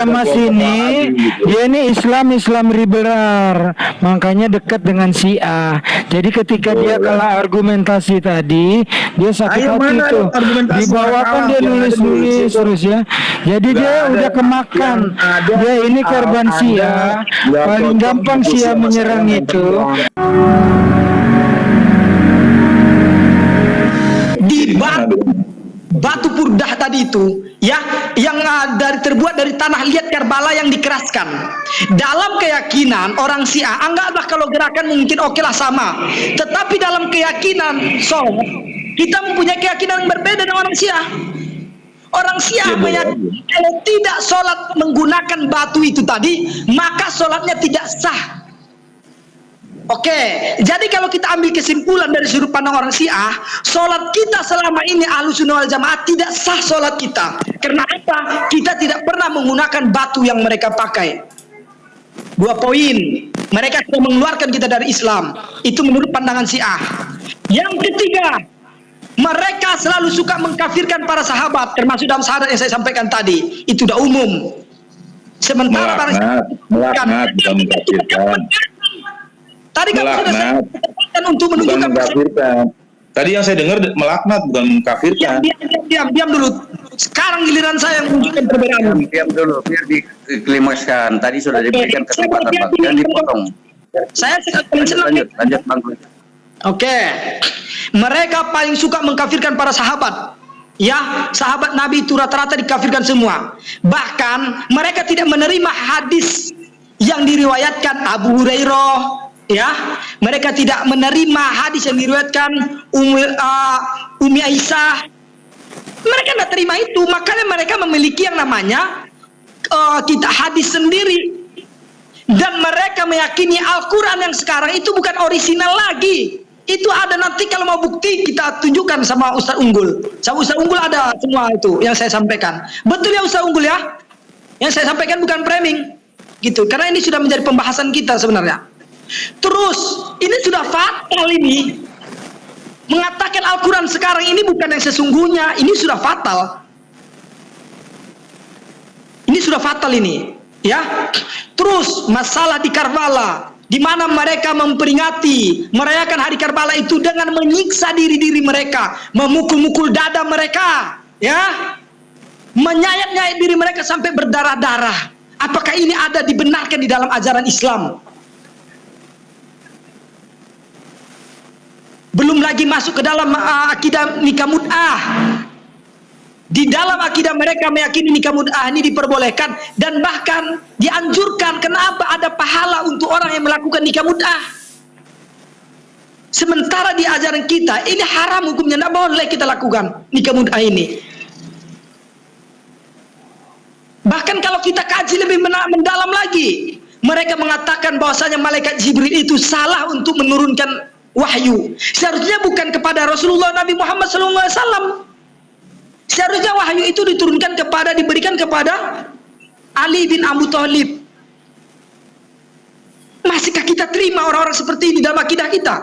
Mas ini dia ini Islam liberal, makanya dekat dengan Syiah. Jadi ketika dia kalah argumentasi tadi, dia sakit hati tuh. Dibawakan dia nulis terus ya. Jadi dia udah kemakan. Dia ini korban Syiah. Paling gampang Syiah menyerang itu. Di batu purdah tadi itu ya, yang terbuat dari tanah liat Karbala yang dikeraskan. Dalam keyakinan orang Syiah, anggaplah kalau gerakan mungkin okelah sama, tetapi dalam keyakinan kita mempunyai keyakinan yang berbeda dengan orang Syiah. Orang Syiah meyakini kalau tidak sholat menggunakan batu itu tadi, maka sholatnya tidak sah. Oke, jadi kalau kita ambil kesimpulan dari sudut pandang orang Syiah, sholat kita selama ini Ahlussunnah wal Jamaah tidak sah sholat kita. Karena apa? Kita tidak pernah menggunakan batu yang mereka pakai. 2 poin, mereka sudah mengeluarkan kita dari Islam. Itu menurut pandangan Syiah. Yang ketiga, mereka selalu suka mengkafirkan para sahabat, termasuk dalam syahadat yang saya sampaikan tadi. Itu sudah umum. Sementara para melaknat bukan mengkafirkan. Tadi kamu sudah sampaikan untuk menunjukkan mengkafirkan. Tadi yang saya dengar melaknat bukan mengkafirkan. Diam dulu. Sekarang giliran saya yang menunjukkan perbedaan. Diam dulu, biar diklimakskan. Tadi sudah diberikan kesempatan, Bang. Jangan dipotong. Saya Lanjut, Bang. Oke. Mereka paling suka mengkafirkan para sahabat. Ya, sahabat Nabi itu rata-rata dikafirkan semua. Bahkan mereka tidak menerima hadis yang diriwayatkan Abu Hurairah. Ya, mereka tidak menerima hadis yang diriwayatkan Ummi Aisyah. Mereka tidak terima itu, makanya mereka memiliki yang namanya kita hadis sendiri. Dan mereka meyakini Al-Quran yang sekarang itu bukan orisinal lagi. Itu ada, nanti kalau mau bukti kita tunjukkan sama Ustaz Unggul. Sama Ustaz Unggul ada semua itu yang saya sampaikan. Betul ya Ustaz Unggul ya? Yang saya sampaikan bukan framing gitu, karena ini sudah menjadi pembahasan kita sebenarnya. Terus ini sudah fatal ini. Mengatakan Al-Quran sekarang ini bukan yang sesungguhnya, ini sudah fatal. Ini sudah fatal ini, ya. Terus masalah di Karbala, di mana mereka memperingati merayakan hari Karbala itu dengan menyiksa diri mereka, memukul-mukul dada mereka, ya. Menyayat-nyayat diri mereka sampai berdarah-darah. Apakah ini ada dibenarkan di dalam ajaran Islam? Belum lagi masuk ke dalam akidah nikah mut'ah. Di dalam akidah mereka meyakini nikah mut'ah ini diperbolehkan dan bahkan dianjurkan. Kenapa? Ada pahala untuk orang yang melakukan nikah mut'ah. Sementara di ajaran kita ini haram hukumnya, tidak boleh kita lakukan nikah mut'ah ini. Bahkan kalau kita kaji lebih mendalam lagi, mereka mengatakan bahwasanya malaikat Jibril itu salah untuk menurunkan wahyu. Seharusnya bukan kepada Rasulullah Nabi Muhammad SAW. Seharusnya wahyu itu diberikan kepada Ali bin Abu Thalib. Masihkah kita terima orang-orang seperti ini dalam akidah kita?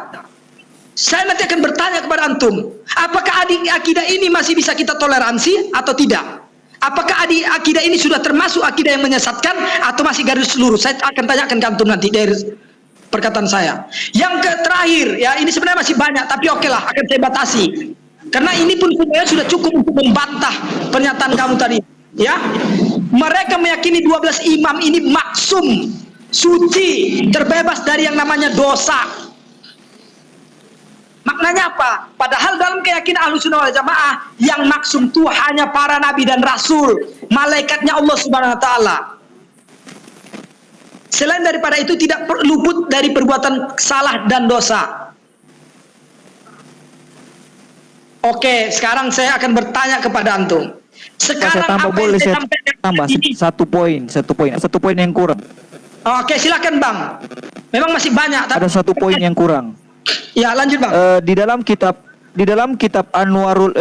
Saya nanti akan bertanya kepada antum, apakah akidah ini masih bisa kita toleransi atau tidak? Apakah akidah ini sudah termasuk akidah yang menyesatkan atau masih garis lurus? Saya akan tanyakan ke antum nanti dari perkataan saya. Yang terakhir, ya ini sebenarnya masih banyak, tapi oke lah, akan saya batasi. Karena ini pun sebenarnya sudah cukup untuk membantah pernyataan kamu tadi. Ya, mereka meyakini 12 imam ini maksum, suci, terbebas dari yang namanya dosa. Maknanya apa? Padahal dalam keyakinan Ahlussunnah wal Jamaah yang maksum itu hanya para nabi dan rasul, malaikatnya Allah Subhanahu wa taala. Selain daripada itu tidak luput dari perbuatan salah dan dosa. Oke, sekarang saya akan bertanya kepada antum. Sekarang tambah, boleh saya tambah satu poin yang kurang. Oke, silakan Bang. Memang masih banyak. Ada satu poin yang kurang. Ya, lanjut Bang. Di dalam kitab Anwarul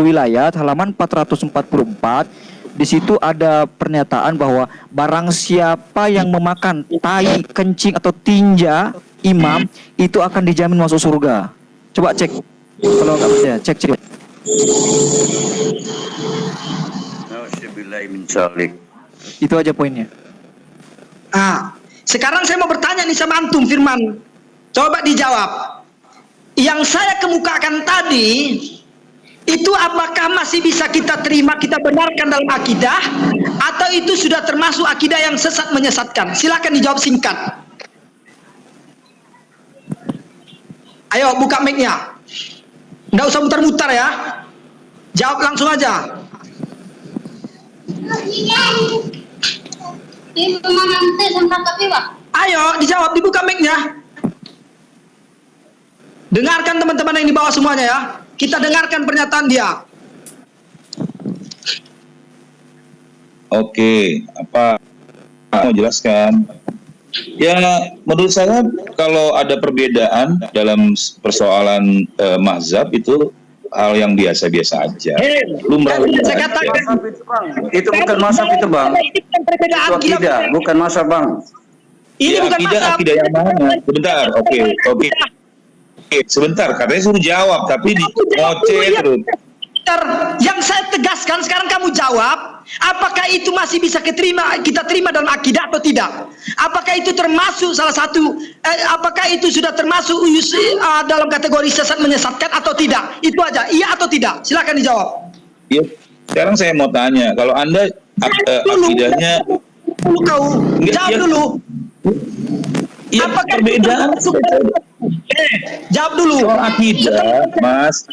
Wilayat halaman 444, di situ ada pernyataan bahwa barang siapa yang memakan tai, kencing atau tinja imam itu akan dijamin masuk surga. Coba cek. Kalau nggak percaya, cek. A'udzubillahi min dzalik. Itu aja poinnya. Sekarang saya mau bertanya nih sama antum Firman. Coba dijawab. Yang saya kemukakan tadi itu apakah masih bisa kita terima, kita benarkan dalam akidah, atau itu sudah termasuk akidah yang sesat menyesatkan? Silakan dijawab singkat. Ayo buka mic-nya. Nggak usah mutar-mutar ya. Jawab langsung aja. Ayo dijawab, dibuka mic-nya. Dengarkan teman-teman yang di bawah semuanya ya. Kita dengarkan pernyataan dia. Oke, apa mau jelaskan? Ya, menurut saya kalau ada perbedaan dalam persoalan mazhab itu hal yang biasa-biasa aja. Lumrah Saya katakan Itu bukan mazhab itu, Bang. Ini bukan perbedaan Itu akidah, bukan mazhab, Bang. Ini Ya, bukan mazhab. akidah yang mana? Sebentar, oke. Sebentar, katanya suruh jawab, tapi di ngoceh terus. Yang saya tegaskan sekarang kamu jawab, apakah itu masih bisa kita terima dalam akidah atau tidak? Apakah itu termasuk salah satu? Apakah itu sudah termasuk dalam kategori sesat menyesatkan atau tidak? Itu aja, iya atau tidak? Silakan dijawab. Ya, sekarang saya mau tanya, kalau Anda akidahnya Kau jawab dulu. ya, Apakah perbedaan jawab dulu. soal akidah, Mas,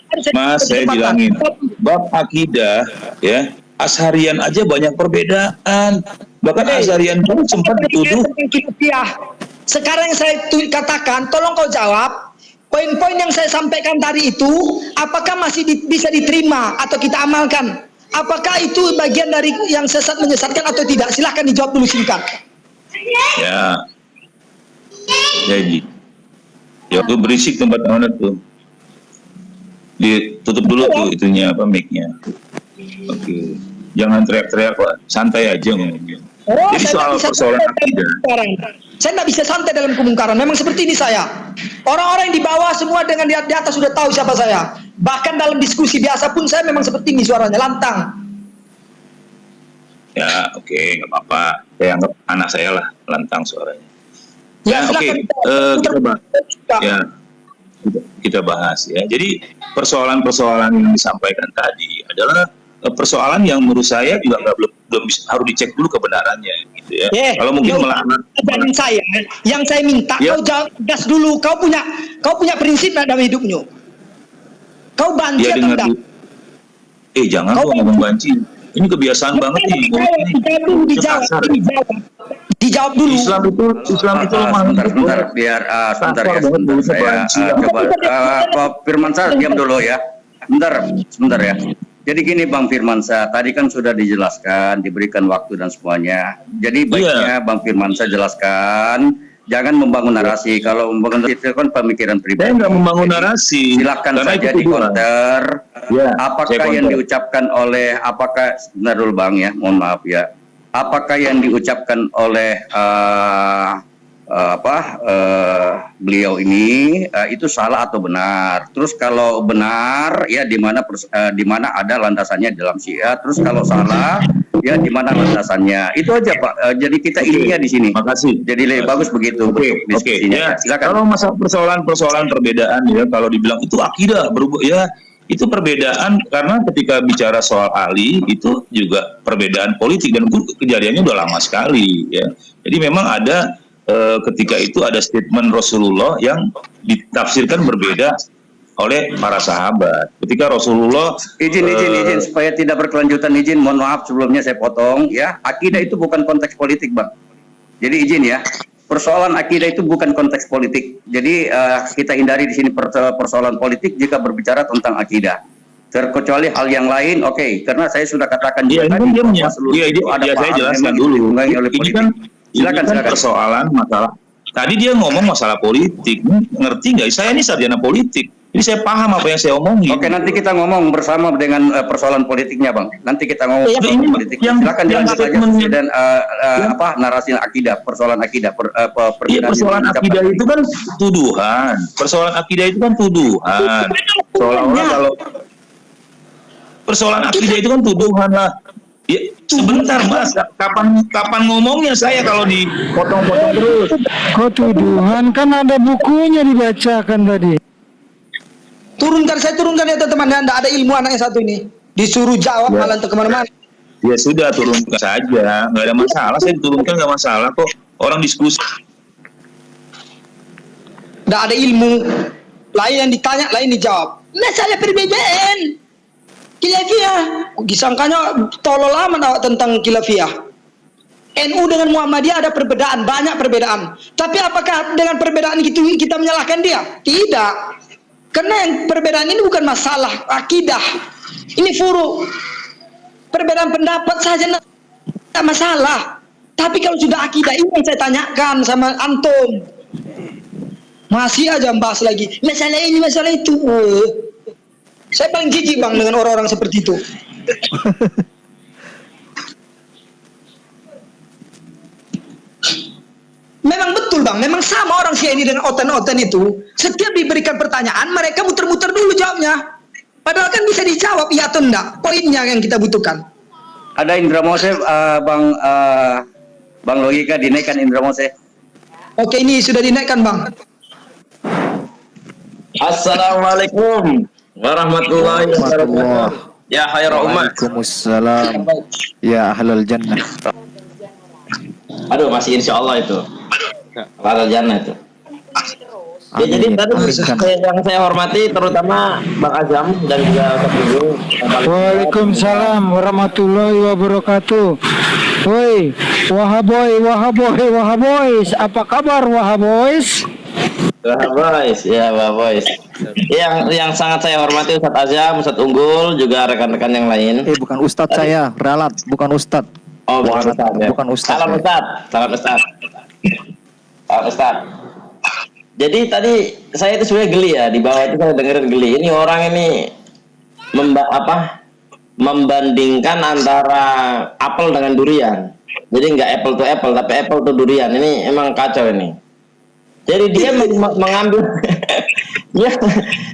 saya bilangin, bab akidah, ya, Asharian aja banyak perbedaan, bahkan Asharian pun sempat dituduh. Sekarang yang saya katakan, tolong kau jawab poin-poin yang saya sampaikan tadi itu, apakah masih bisa diterima atau kita amalkan? Apakah itu bagian dari yang sesat menyesatkan atau tidak? Silahkan dijawab dulu singkat. Ya, jadi, ya tuh berisik tempat mana tuh, ditutup dulu tuh itunya apa mic-nya. Oke, jangan teriak-teriak Pak, santai aja ngomongnya. Jadi soal persoalan akidah. Saya nggak bisa santai dalam kemungkaran. Memang seperti ini saya. Orang-orang yang di bawah semua dengan di atas sudah tahu siapa saya. Bahkan dalam diskusi biasa pun saya memang seperti ini suaranya, lantang. Ya, oke, nggak apa-apa. Saya anggap anak saya lah lantang suaranya. Ya, oke. Kita bahas ya. Jadi persoalan-persoalan yang disampaikan tadi adalah persoalan yang menurut saya juga belum harus dicek dulu kebenarannya, gitu ya. Kalau mungkin yang saya minta kau jawab gas dulu. Kau punya prinsip dalam hidupnya. Kau banci atau enggak? Jangan kau ngomong banci. Ini kebiasaan banget nih. Dijawab dulu. Islam itu lemah. Sebentar, biar sebentar ya. Saya coba Pak Firmansyah diam dulu ya. Sebentar ya. Jadi gini Bang Firmansyah, tadi kan sudah dijelaskan, diberikan waktu dan semuanya. Jadi baiknya Bang Firmansyah jelaskan, jangan membangun narasi. Kalau membangun narasi itu kan pemikiran pribadi. Saya nggak membangun narasi. Silakan saja di counter. Apakah yang diucapkan oleh, sebentar dulu Bang ya, mohon maaf ya. Apakah yang diucapkan oleh beliau ini itu salah atau benar? Terus kalau benar ya di mana ada landasannya dalam Syiah, terus kalau salah ya di mana landasannya? Itu aja Pak. Jadi kita ininya di sini. Makasih. Jadi lebih bagus begitu diskusinya. Ya. Silakan. Kalau masalah persoalan perbedaan ya, kalau dibilang itu akidah berubah ya, itu perbedaan karena ketika bicara soal ahli itu juga perbedaan politik dan kejadiannya udah lama sekali ya. Jadi memang ada ketika itu ada statement Rasulullah yang ditafsirkan berbeda oleh para sahabat. Ketika Rasulullah izin supaya tidak berkelanjutan, mohon maaf sebelumnya saya potong ya. Akidah itu bukan konteks politik Bang. Jadi izin ya. Persoalan akidah itu bukan konteks politik. Jadi kita hindari di sini persoalan politik jika berbicara tentang akidah. Terkecuali hal yang lain, oke. Karena saya sudah katakan juga tadi saya jelaskan dulu. Ini kan silakan. Persoalan masalah. Tadi dia ngomong masalah politik. Ngerti nggak? Saya ini sarjana politik. Jadi saya paham apa yang saya omongin. Oke, nanti kita ngomong bersama dengan persoalan politiknya, Bang. Nanti kita ngomong persoalan politik. Silakan jelaskan saja dan narasi akidah, persoalan akidah, persoalan akidah itu kan tuduhan. Persoalan akidah itu kan tuduhan. Seolah-olah kalau persoalan akidah itu kan tuduhan lah. Ya, sebentar Mas, kapan ngomongnya saya kalau dipotong-potong terus. Kok tuduhan, kan ada bukunya dibacakan tadi. Saya turunkan ya teman-teman, tidak ada ilmu anaknya satu ini. Disuruh jawab Ya. malah untuk kemana-mana. Ya sudah, turunkan saja, nggak ada masalah. Saya turunkan nggak masalah kok. Orang diskusi. Tidak ada ilmu. Lain yang ditanya, lain dijawab. Masalah perbedaan. Khilafiyah. Disangkanya tolol amat awak tentang khilafiyah. NU dengan Muhammadiyah ada perbedaan, banyak perbedaan. Tapi apakah dengan perbedaan itu kita menyalahkan dia? Tidak. Karena yang perbedaan ini bukan masalah akidah. Ini furu. Perbedaan pendapat saja tidak masalah. Tapi kalau sudah akidah, ini yang saya tanyakan sama antum. Masih aja bahas lagi. Masalah ini, masalah itu. Saya paling jijik bang dengan orang-orang seperti itu. Memang betul bang, memang sama orang Syiah ini dengan oten-oten itu. Setiap diberikan pertanyaan, mereka muter-muter dulu jawabnya. Padahal kan bisa dijawab iya atau enggak. Poinnya yang kita butuhkan. Ada Indra Mose, Bang Logika dinaikkan Indra Mose. Oke, ini sudah dinaikkan bang. Assalamualaikum warahmatullahi wabarakatuh. Ya khairul ummah. Waalaikumsalam. Ya ahlal jannah. Aduh, masih insya Allah itu. Ahlal jannah itu. Ya, Amin. jadi tadi Amin. yang saya hormati terutama Bang Azam dan juga Ustaz Ibu. Waalaikumsalam warahmatullahi wabarakatuh. Woi, Wahaboys, apa kabar Wahaboys? Wah boys, ya wah boys. Yang sangat saya hormati Ustaz Azam, Ustaz Unggul, juga rekan-rekan yang lain. Bukan Ustadz saya, ralat, bukan Ustadz. Oh, bukan Ustaz ya. Bukan Ustadz. Salam Ustaz, salam Ustaz. Salam Ustaz. Jadi tadi saya itu sebenarnya geli ya, di bawah itu saya dengerin geli. Ini orang ini membandingkan antara apel dengan durian. Jadi nggak apple to apple, tapi apple to durian. Ini emang kacau ini. Jadi dia mengambil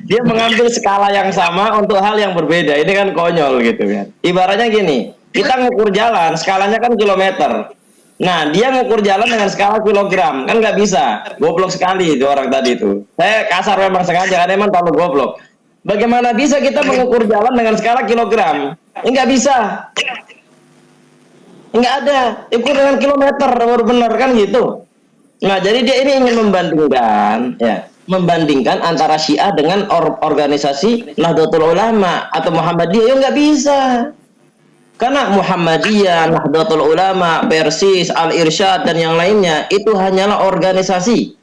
dia mengambil skala yang sama untuk hal yang berbeda. Ini kan konyol gitu kan. Ibaratnya gini, kita ngukur jalan, skalanya kan kilometer. Nah, dia ngukur jalan dengan skala kilogram, kan nggak bisa. Goblok sekali itu orang tadi itu. Saya kasar memang sengaja, karena emang terlalu goblok. Bagaimana bisa kita mengukur jalan dengan skala kilogram? Nggak bisa. Nggak ada. Ukur dengan kilometer baru benar kan gitu. Nah, jadi dia ini ingin membandingkan antara Syiah dengan organisasi Nahdlatul Ulama atau Muhammadiyah. Ya nggak bisa. Karena Muhammadiyah, Nahdlatul Ulama, Persis, Al-Irsyad dan yang lainnya itu hanyalah organisasi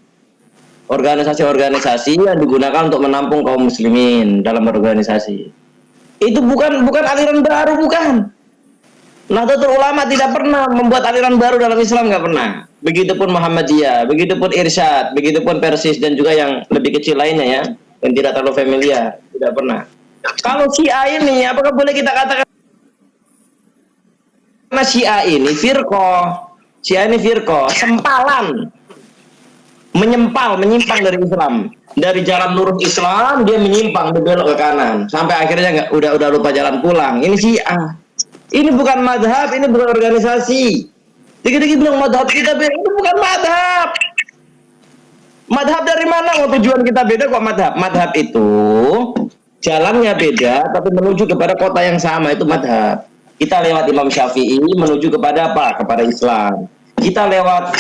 yang digunakan untuk menampung kaum muslimin dalam organisasi. Itu bukan aliran baru, bukan. Nahdlatul Ulama tidak pernah membuat aliran baru dalam Islam, nggak pernah. Begitupun Muhammadiyah, begitupun Irsyad, begitupun Persis dan juga yang lebih kecil lainnya ya, yang tidak terlalu familiar, tidak pernah. Kalau Syiah ini, apakah boleh kita katakan karena Syiah ini firqah, sempalan, menyimpang dari Islam, dari jalan lurus Islam dia menyimpang, berbelok ke kanan, sampai akhirnya udah lupa jalan pulang. Ini Syiah. Ini bukan madhab, ini bukan organisasi. Dikit-dikit bilang madhab kita beda, itu bukan madhab. Madhab dari mana? Tujuan kita beda kok madhab. Madhab itu jalannya beda, tapi menuju kepada kota yang sama, itu madhab. Kita lewat Imam Syafi'i menuju kepada apa? Kepada Islam. Kita lewat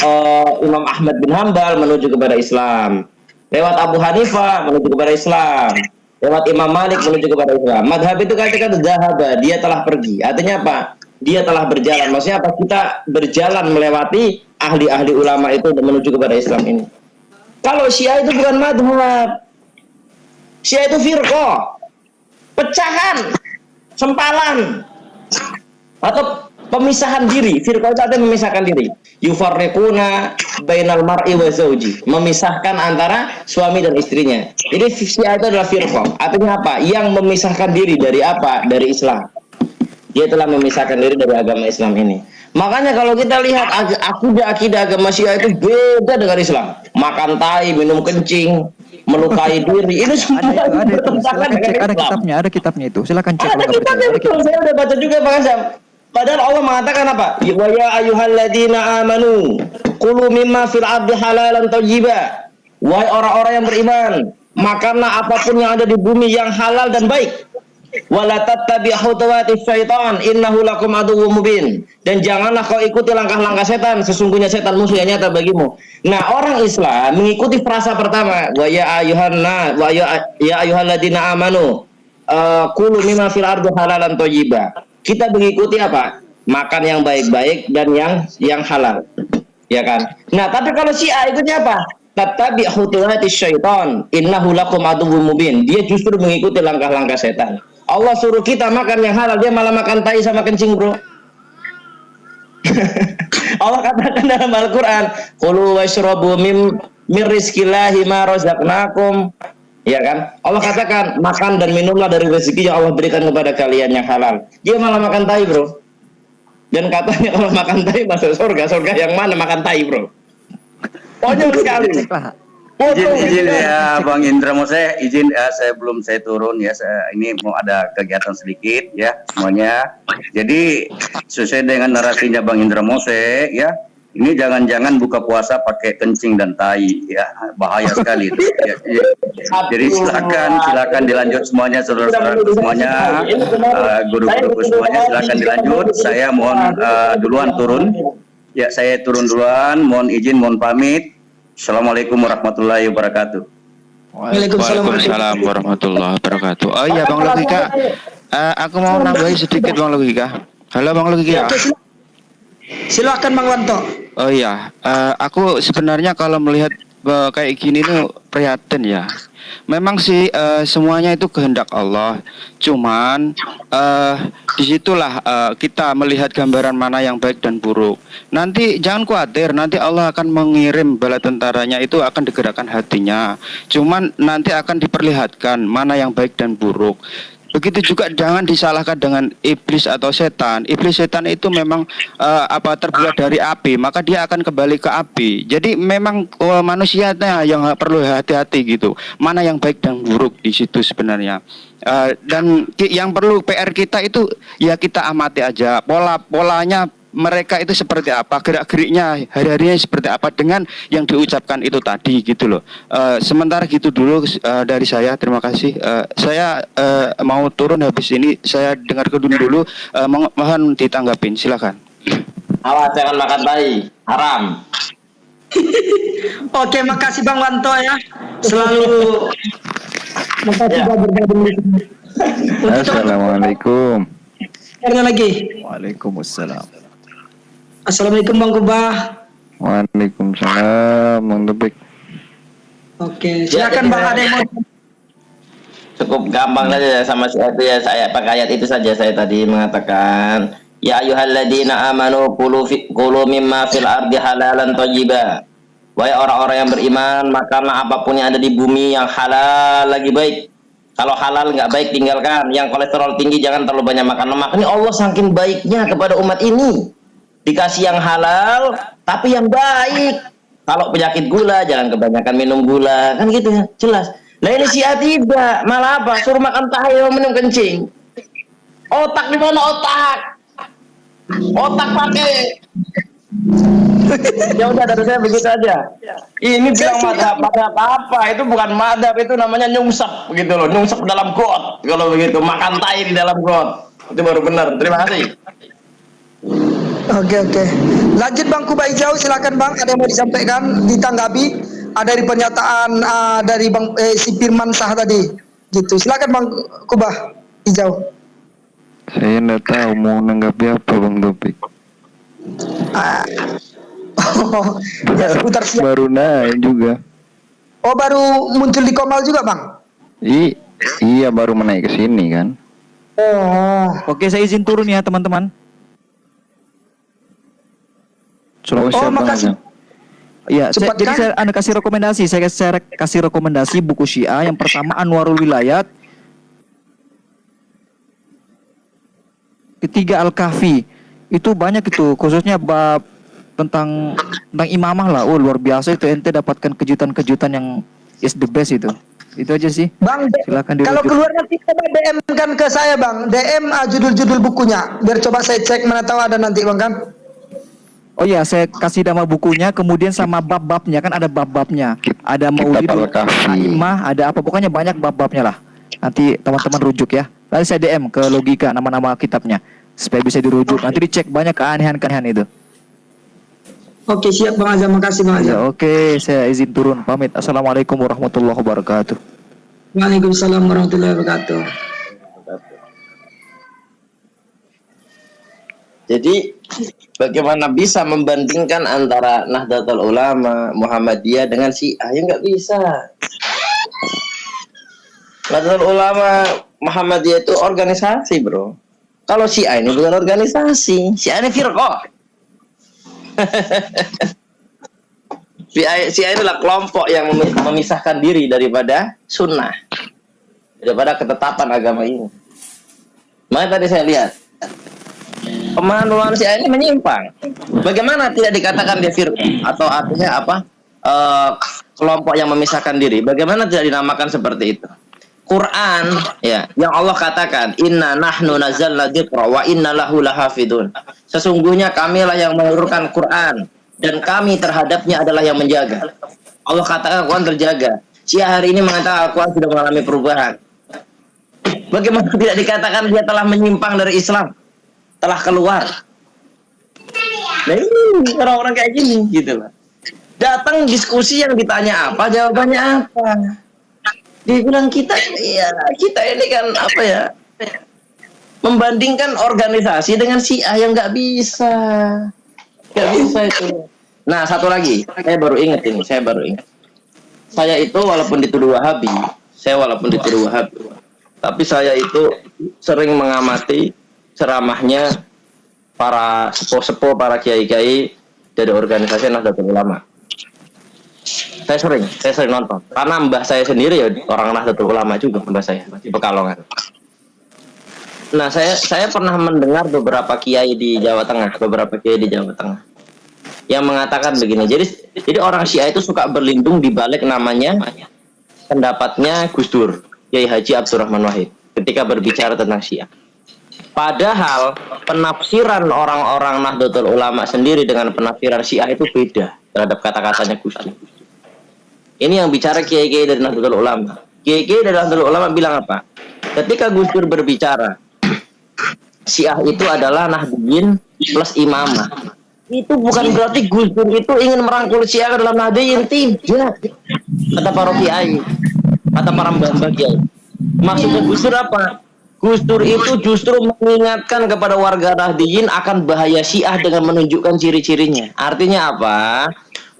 Imam Ahmad bin Hambal menuju kepada Islam. Lewat Abu Hanifah menuju kepada Islam. Lewat Imam Malik menuju kepada Islam. Madhab itu kata-kata zahaba, dia telah pergi. Artinya apa? Dia telah berjalan. Maksudnya apa? Kita berjalan melewati ahli-ahli ulama itu menuju kepada Islam ini. Kalau Syiah itu bukan madhab. Syiah itu firqah. Pecahan. Sempalan. Atau pemisahan diri. Firqah itu artinya memisahkan diri. Yufarriquna bainal mar'i wa zawji, memisahkan antara suami dan istrinya. Jadi Syiah itu adalah firqah. Artinya apa? Yang memisahkan diri dari apa? Dari Islam. Dia telah memisahkan diri dari agama Islam ini. Makanya kalau kita lihat akidah agama Syiah itu beda dengan Islam. Makan tai, minum kencing, melukai diri, ini semua bertentangan dengan Islam. Ada kitabnya itu. Silakan cek. Ada kitabnya betul. Saya udah baca juga Bang Azam. Padahal Allah mengatakan apa? Wa ya ayyuhalladzina amanu kulu mimma fil ardi halalan thayyiba. Wahai orang-orang yang beriman, makanlah apapun yang ada di bumi yang halal dan baik. Wala tattabi' khutuwatis syaitan innahu lakum aduwwum mubin. Dan janganlah kau ikuti langkah-langkah setan, sesungguhnya setan musuh yang nyata bagimu. Nah, orang Islam mengikuti frasa pertama, wa ya ayyuhalladzina amanu kulu mimma fil ardi halalan thayyiba. Kita mengikuti apa? Makan yang baik-baik dan yang halal. Ya kan? Nah, tapi kalau Syiah ikutnya apa? Tattabi' khutuwatis syaitan innahu lakum aduwwum mubin. Dia justru mengikuti langkah-langkah setan. Allah suruh kita makan yang halal, dia malah makan tai sama kencing, bro. Allah katakan dalam Al-Qur'an, "Qulu washrabu min rizqillahi ma razaqnakum." Ya kan? Allah katakan, makan dan minumlah dari rezeki yang Allah berikan kepada kalian yang halal. Dia malah makan tai, bro. Dan katanya kalau makan tai masuk surga. Surga yang mana makan tai, bro? Konyol sekali. Izin ya Bang Indra, mau izin sebelum saya turun ya, ini mau ada kegiatan sedikit ya semuanya. Jadi sesuai dengan narasinya Bang Indra Mose ya, ini jangan-jangan buka puasa pakai kencing dan tai ya, bahaya sekali itu. Ya. Jadi silakan dilanjut semuanya, saudara-saudara semuanya, guru-guru semuanya silakan dilanjut. Saya mohon duluan turun. Ya, saya turun duluan, mohon izin, mohon pamit. Assalamualaikum warahmatullahi wabarakatuh. Waalaikumsalam warahmatullahi wabarakatuh. Oh iya Bang Logika, aku mau nambahin sedikit Bang Logika. Halo Bang Logika. Silakan Bang Wanto. Oh iya, aku sebenarnya kalau melihat kayak gini tuh prihatin ya. Memang sih semuanya itu kehendak Allah. Cuman disitulah kita melihat gambaran mana yang baik dan buruk. Nanti jangan khawatir, nanti Allah akan mengirim bala tentaranya, itu akan digerakkan hatinya. Cuman nanti akan diperlihatkan mana yang baik dan buruk. Begitu juga jangan disalahkan dengan iblis atau setan. Iblis setan itu memang terbuat dari api, maka dia akan kembali ke api. Jadi memang manusianya yang perlu hati-hati gitu. Mana yang baik dan buruk di situ sebenarnya. Dan yang perlu PR kita itu ya kita amati aja polanya mereka itu seperti apa, gerak-geriknya hari-harinya seperti apa dengan yang diucapkan itu tadi gitu loh. Sementara gitu dulu dari saya, terima kasih. Saya mau turun habis ini, saya dengar kedun dulu, mohon ditanggapin, silakan. Awas jangan makan tai, haram. Oke, makasih Bang Wanto ya. Selalu makasih sudah bergabung di sini. Assalamualaikum. Karena lagi. Waalaikumsalam. Assalamualaikum Bang Kubah. Waalaikumsalam Bang Topik. Oke, silakan Bang, ada yang mau. Cukup gampang saja sama itu ya, saya pakai ayat itu saja. Saya tadi mengatakan, ya ayyuhalladzina amanu kulu mimma fil ardi halalan thayyiba. Wahai orang-orang yang beriman, makanlah apapun yang ada di bumi yang halal lagi baik. Kalau halal nggak baik tinggalkan. Yang kolesterol tinggi jangan terlalu banyak makan lemak. Ini Allah saking baiknya kepada umat ini. Dikasih yang halal tapi yang baik. Kalau penyakit gula jangan kebanyakan minum gula, kan gitu ya, jelas. Nah ini Syiah tidak, malah apa? Suruh makan tahi, minum kencing. Otak di mana otak? Otak pakai. Ya udah, dari saya begitu aja. Ini bilang madhab apa? Itu bukan madhab, itu namanya nyungsep gitu loh, nyungsep dalam got. Kalau begitu makan tahi di dalam got, itu baru benar. Terima kasih. Oke. Lanjut Bang Kubah Hijau, silakan Bang, ada yang mau disampaikan, ditanggapi dari pernyataan dari Bang si Firman Sah tadi. Gitu. Silakan Bang Kubah Hijau. Saya enggak tahu mau nanggapi apa Bang Topik. Ya seputar siap. Baru naik juga. Oh, baru muncul di Komal juga Bang? Iya, baru menaik ke sini kan. Oh. Oke, saya izin turun ya teman-teman. Makasih. Ya, jadi saya kasih rekomendasi. Saya kasih rekomendasi buku Syiah. Yang pertama Anwarul Wilayat. Ketiga Al-Kahfi. Itu banyak itu, khususnya bab tentang imamah lah. Oh, luar biasa itu, ente dapatkan kejutan-kejutan yang is the best itu. Itu aja sih. Bang, Silakan kalau dirujuk. keluar nanti coba DM kan ke saya Bang. DM judul-judul bukunya. Biar coba saya cek, mana tahu ada nanti Bang kan. Oh iya, saya kasih nama bukunya, kemudian sama bab-babnya, kan ada bab-babnya. Ada Maulidul Aimah, ada apa, pokoknya banyak bab-babnya lah. Nanti teman-teman rujuk ya. Nanti saya DM ke Logika nama-nama kitabnya supaya bisa dirujuk. Nanti dicek, banyak keanehan-keanehan itu. Oke, siap Bang Azam. Makasih Bang Ya, Azam. oke, saya izin turun pamit. Assalamualaikum warahmatullahi wabarakatuh. Waalaikumsalam warahmatullahi wabarakatuh. Jadi bagaimana bisa membandingkan antara Nahdlatul Ulama, Muhammadiyah dengan Syiah? Ya nggak bisa. Nahdlatul Ulama, Muhammadiyah itu organisasi, bro. Kalau Syiah ini bukan organisasi. Syiah ini firqah. Syiah inilah kelompok yang memisahkan diri daripada sunnah, daripada ketetapan agama ini. Makanya tadi saya lihat pemahaman Syiah ini menyimpang. Bagaimana tidak dikatakan dia firqah, atau artinya apa? Kelompok yang memisahkan diri. Bagaimana tidak dinamakan seperti itu? Quran ya, yang Allah katakan inna nahnu nazzalna dzikra wa inna lahu lahafidun. Sesungguhnya kamilah yang menurunkan Quran dan kami terhadapnya adalah yang menjaga. Allah katakan Quran terjaga. Syiah hari ini mengatakan Quran sudah mengalami perubahan. Bagaimana tidak dikatakan dia telah menyimpang dari Islam, telah keluar? Nah ini orang-orang kayak gini gitu loh. Datang diskusi yang ditanya apa, jawabannya apa? Dia bilang kita ini kan apa ya, membandingkan organisasi dengan Syiah yang nggak bisa itu. Nah satu lagi, saya baru ingat. Saya itu walaupun dituduh Wahabi, tapi saya itu sering mengamati ceramahnya para sepuh-sepuh, para kiai-kiai dari organisasi Nahdlatul Ulama. Saya sering nonton karena mbah saya sendiri ya orang Nahdlatul Ulama juga, mbah saya di Pekalongan. Nah saya pernah mendengar beberapa kiai di Jawa Tengah yang mengatakan begini. Jadi orang Syiah itu suka berlindung di balik namanya pendapatnya Gus Dur, Kiai Haji Abdurrahman Wahid ketika berbicara tentang Syiah. Padahal penafsiran orang-orang Nahdlatul Ulama sendiri dengan penafsiran Syiah itu beda terhadap kata-katanya Gus Dur. Ini yang bicara kiai-kiai dari Nahdlatul Ulama. Kiai-kiai dari Nahdlatul Ulama bilang apa? Ketika Gus Dur berbicara, Syiah itu adalah Nahdiyin plus imamah. Itu bukan berarti Gus Dur itu ingin merangkul Syiah ke dalam Nahdiyin, tidak. Kata para kiai, kata para mbah-mbah kiai. Maksudnya Gus Dur apa? Gus Dur itu justru mengingatkan kepada warga Nahdiyin akan bahaya Syiah dengan menunjukkan ciri-cirinya. Artinya apa?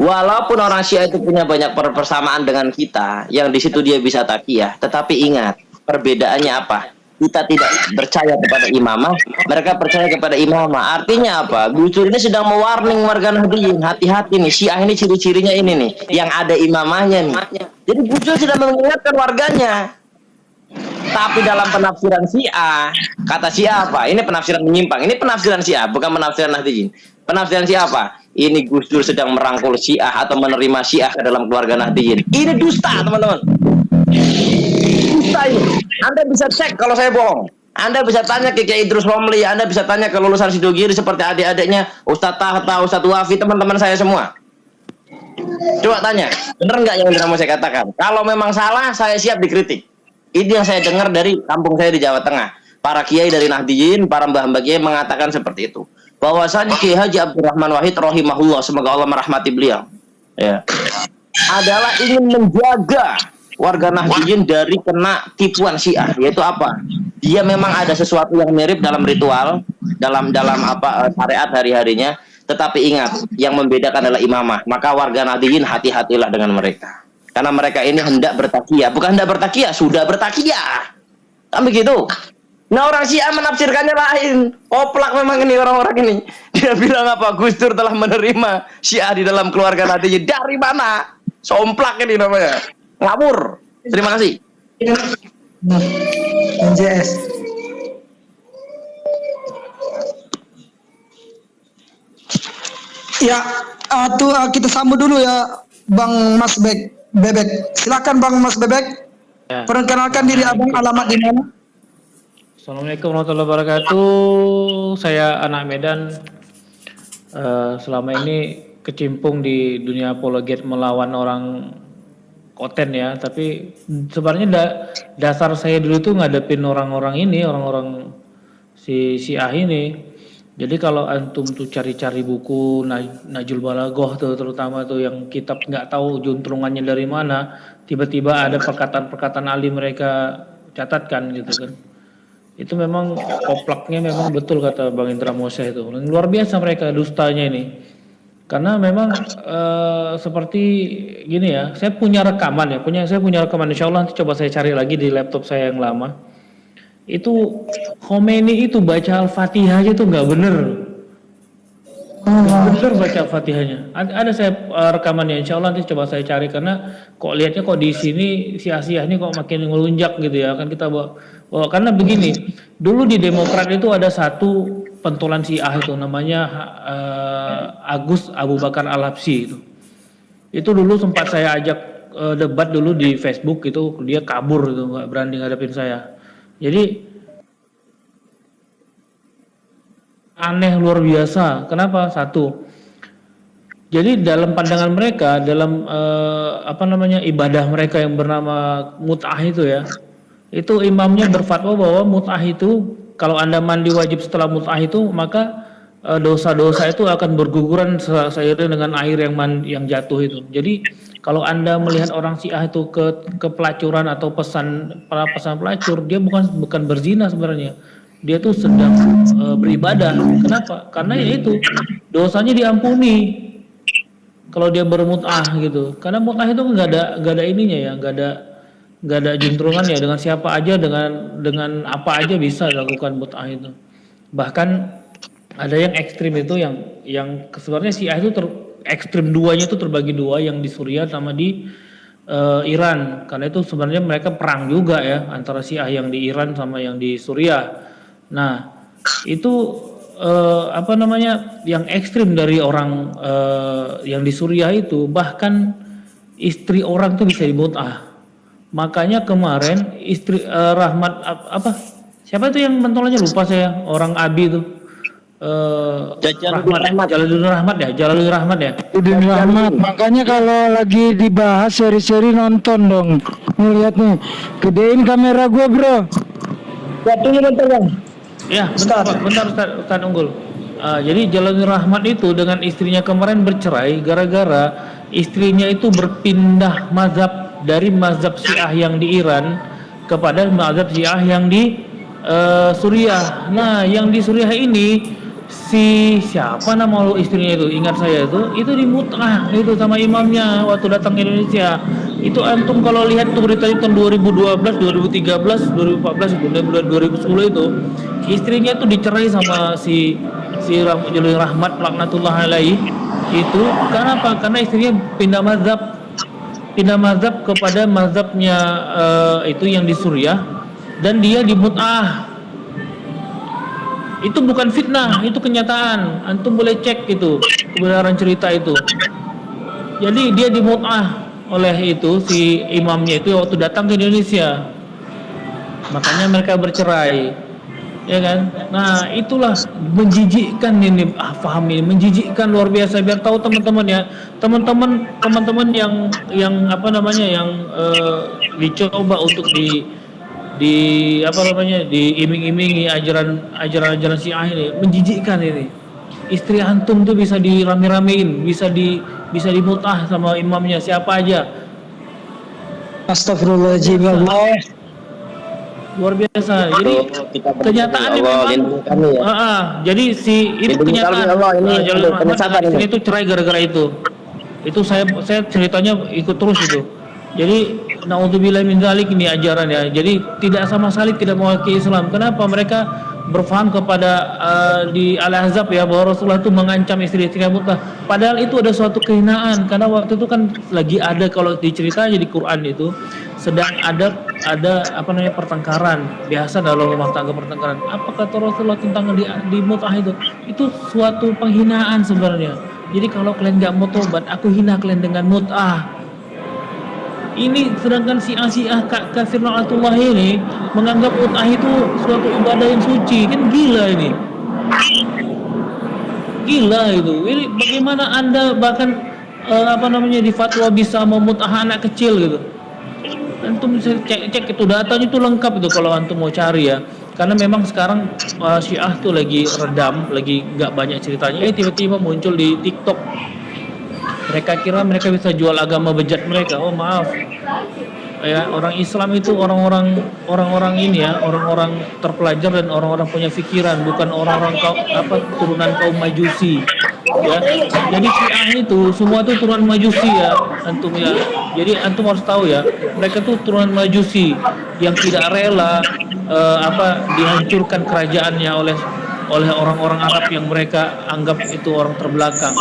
Walaupun orang Syiah itu punya banyak persamaan dengan kita, yang di situ dia bisa takiyah, tetapi ingat, perbedaannya apa? Kita tidak percaya kepada imamah, mereka percaya kepada imamah. Artinya apa? Gus Dur ini sedang mewarning warga Nahdiyin, hati-hati nih, Syiah ini ciri-cirinya ini nih, yang ada imamahnya nih. Jadi Gus Dur sedang mengingatkan warganya. Tapi dalam penafsiran Syiah, kata Syiah apa? Ini penafsiran menyimpang. Ini penafsiran Syiah, bukan penafsiran Nahdiyin. Penafsiran Syiah apa? Ini Gus Dur sedang merangkul Syiah atau menerima Syiah ke dalam keluarga Nahdiyin. Ini dusta, teman-teman. Dusta ini. Anda bisa cek kalau saya bohong. Anda bisa tanya ke Kiai Idrus Romli, Anda bisa tanya ke lulusan Sidogiri seperti adik-adiknya Ustadz Tahta, Ustadz Wafi, teman-teman saya semua. Coba tanya, bener nggak yang mau saya katakan? Kalau memang salah, saya siap dikritik. Ini yang saya dengar dari kampung saya di Jawa Tengah. Para kiai dari Nahdiyin, para mbah-mbah kiai mengatakan seperti itu. Bahwasanya Kiai Haji Abdurrahman Wahid rahimahullah, semoga Allah merahmati beliau, ya, adalah ingin menjaga warga Nahdiyin dari kena tipuan Syiah. Yaitu apa? Dia memang ada sesuatu yang mirip dalam ritual, dalam apa syariat hari-harinya, tetapi ingat, yang membedakan adalah imamah. Maka warga Nahdiyin hati-hatilah dengan mereka. Karena mereka ini hendak bertakiyah, bukan hendak bertakiyah, sudah bertakiyah. Kan begitu. Nah orang Syiah menafsirkannya lain. Oplak memang ini orang-orang ini. Dia bilang apa? Gus Dur telah menerima Syiah di dalam keluarga Nahdiyin. Dari mana? Somplak ini namanya. Ngawur. Terima kasih. NJS. Ya, kita sambut dulu ya Bang Mas Bebek. Silakan Bang Mas Bebek. Ya. Perkenalkan diri abang, alamat di mana? Assalamualaikum warahmatullahi wabarakatuh. Saya anak Medan. Selama ini kecimpung di dunia apologet melawan orang konten ya. Tapi sebenarnya dasar saya dulu tuh ngadepin orang-orang ini, orang-orang si Syiah ini. Jadi kalau antum tuh cari-cari buku Najul Balaghah tuh terutama tuh yang kitab nggak tahu juntrungannya dari mana, tiba-tiba ada perkataan-perkataan ahli mereka catatkan gitu kan. Itu memang koplaknya memang betul kata Bang Indra Mosyah itu. Luar biasa mereka dustanya ini. Karena memang seperti gini ya, saya punya rekaman ya, saya punya rekaman, insya Allah nanti coba saya cari lagi di laptop saya yang lama. Itu Khomeini itu baca Al-Fatihah aja tuh nggak bener. Nggak bener baca Al-Fatihahnya. Ada saya rekamannya, insya Allah nanti coba saya cari karena kok lihatnya kok di sini sia-sia ini kok makin melunjak gitu ya kan kita bawa karena begini, dulu di Demokrat itu ada satu pentolan Syiah itu namanya Agus Abu Bakar Al-Habsyi itu. Itu dulu sempat saya ajak debat dulu di Facebook itu, dia kabur itu nggak berani ngadepin saya. Jadi aneh luar biasa. Kenapa? Satu. Jadi dalam pandangan mereka, dalam ibadah mereka yang bernama mut'ah itu ya, itu imamnya berfatwa bahwa mut'ah itu kalau Anda mandi wajib setelah mut'ah itu maka dosa-dosa itu akan berguguran seiring dengan air yang jatuh itu. Jadi kalau Anda melihat orang Syiah itu ke pelacuran atau pesan pelacur, dia bukan berzina sebenarnya. Dia tuh sedang beribadah. Kenapa? Karena ya itu dosanya diampuni kalau dia bermut'ah gitu. Karena mut'ah itu nggak ada ininya ya, nggak ada juntrungan ya, dengan siapa aja, dengan apa aja bisa dilakukan mut'ah itu. Bahkan ada yang ekstrim itu yang sebenarnya Syiah itu ekstrim duanya itu terbagi dua, yang di Suriah sama di Iran. Karena itu sebenarnya mereka perang juga ya antara Syiah yang di Iran sama yang di Suriah. Nah itu yang ekstrim dari orang yang di Suriah itu bahkan istri orang tuh bisa dimut'ah. Makanya kemarin istri Rahmat siapa itu yang pentolannya lupa saya, orang Abi itu Jalaluddin Rahmat ya. Makanya kalau lagi dibahas seri-seri nonton dong, ngeliat nih, gedein kamera gua bro. Ya bentar Ustaz Unggul. Jadi Jalaluddin Rahmat itu dengan istrinya kemarin bercerai gara-gara istrinya itu berpindah mazhab dari mazhab Syiah yang di Iran kepada mazhab Syiah yang di Suriah. Nah, yang di Suriah ini siapa nama istrinya itu? Ingat saya itu dimut'ah itu sama imamnya waktu datang ke Indonesia. Itu antum kalau lihat tuh berita tahun 2012, 2013, 2014, bulan 2010 itu istrinya tuh dicerai sama si Jalaluddin Rahmat laknatullah alaih. Itu karena apa? Karena istrinya pindah mazhab kepada mazhabnya itu yang di Suriah dan dia dimut'ah. Itu bukan fitnah, itu kenyataan. Antum boleh cek itu kebenaran cerita itu. Jadi dia dimut'ah oleh itu si imamnya itu waktu datang ke Indonesia. Makanya mereka bercerai. Ya kan? Nah, itulah menjijikkan ini, paham ini, menjijikkan luar biasa. Biar tahu teman-teman ya, teman-teman yang dicoba untuk diiming-imingi ajaran Syiah ini, menjijikkan ini. Istri antum tuh bisa dirame-ramein, bisa dimut'ah sama imamnya siapa aja. Astagfirullahaladzim, ya Allah. Luar biasa. Jadi kenyataannya memang jadi itu kenyataan. Jalaluddin Rahmat itu cerai gara-gara itu. Itu saya ceritanya ikut terus itu. Jadi naudzubillah min dzalik ini ajaran ya. Jadi tidak sama sekali tidak mewakili Islam. Kenapa? Mereka berfaham kepada di Al-Ahzab ya bahwa Rasulullah itu mengancam istri-istrinya mut'ah. Padahal itu ada suatu kehinaan karena waktu itu kan lagi ada, kalau diceritanya di Quran itu sedang ada pertengkaran biasa dalam rumah tangga, pertengkaran. Apa kata Rasulullah tentang di mut'ah itu? Itu suatu penghinaan sebenarnya. Jadi kalau kalian nggak mau tobat, aku hina kalian dengan mut'ah. Ini sedangkan Syiah kafir Na'atullah ini menganggap mut'ah itu suatu ibadah yang suci. Kan gila ini. Gila itu. Ini bagaimana Anda bahkan di fatwa bisa memut'ah anak kecil gitu. Antum bisa cek itu, datanya itu lengkap itu kalau antum mau cari ya. Karena memang sekarang Syiah tuh lagi redam, lagi nggak banyak ceritanya. Tiba-tiba muncul di TikTok. Mereka kira mereka bisa jual agama bejat mereka. Oh maaf, ya orang Islam itu orang-orang ini ya, orang-orang terpelajar dan orang-orang punya pikiran, bukan orang-orang turunan kaum Majusi. Ya, jadi Syiah itu semua tuh turunan Majusi ya, antum ya. Jadi antum harus tahu ya, mereka tuh turunan Majusi yang tidak rela dihancurkan kerajaannya oleh orang-orang Arab yang mereka anggap itu orang terbelakang.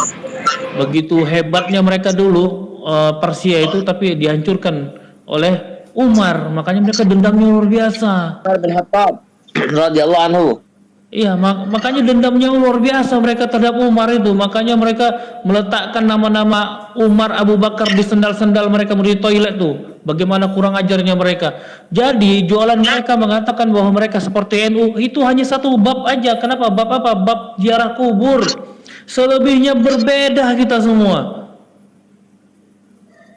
Begitu hebatnya mereka dulu Persia itu, tapi dihancurkan oleh Umar, makanya mereka dendamnya luar biasa. Umar bin Khattab radhiyallahu anhu. Iya, makanya dendamnya luar biasa mereka terhadap Umar itu. Makanya mereka meletakkan nama-nama Umar, Abu Bakar di sendal-sendal mereka di toilet tuh. Bagaimana kurang ajarnya mereka. Jadi jualan mereka mengatakan bahwa mereka seperti NU, itu hanya satu bab aja. Kenapa? Bab apa? Bab ziarah kubur. Selebihnya berbeda kita semua.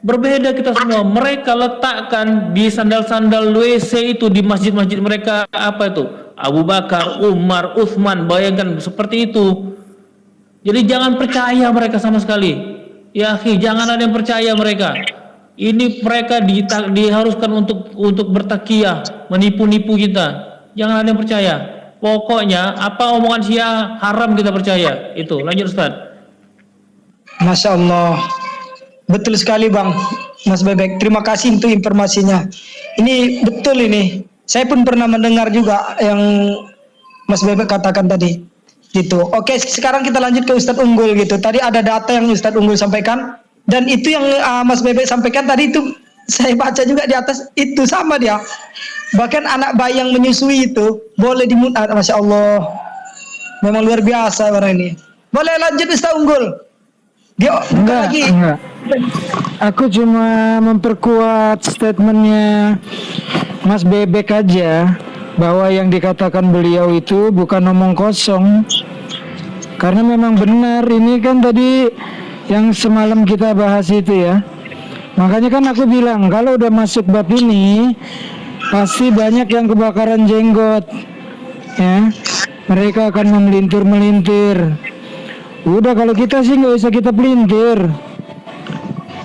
Berbeda kita semua. Mereka letakkan di sandal-sandal WC itu di masjid-masjid mereka apa itu? Abu Bakar, Umar, Utsman, bayangkan seperti itu. Jadi jangan percaya mereka sama sekali. Ya, jangan ada yang percaya mereka. Ini mereka diharuskan untuk bertakiyah, menipu-nipu kita. Jangan ada yang percaya. Pokoknya apa omongan Syiah haram kita percaya. Itu. Lanjut Ustaz. Masya Allah. Betul sekali Bang Mas Bebek. Terima kasih untuk informasinya. Ini betul ini. Saya pun pernah mendengar juga yang Mas Bebek katakan tadi. Gitu. Oke, sekarang kita lanjut ke Ustadz Unggul gitu. Tadi ada data yang Ustadz Unggul sampaikan, dan itu yang Mas Bebek sampaikan tadi itu saya baca juga di atas itu sama dia. Bahkan anak bayi yang menyusui itu boleh dimut'ah. Masya Allah. Memang luar biasa orang ini. Boleh lanjut Ustadz Unggul. Dia Enggak. Aku cuma memperkuat statementnya Mas Bebek aja, bahwa yang dikatakan beliau itu bukan omong kosong. Karena memang benar, ini kan tadi yang semalam kita bahas itu ya. Makanya kan aku bilang kalau udah masuk bab ini pasti banyak yang kebakaran jenggot ya. Mereka akan memelintir-melintir. Udah, kalau kita sih nggak usah kita pelintir,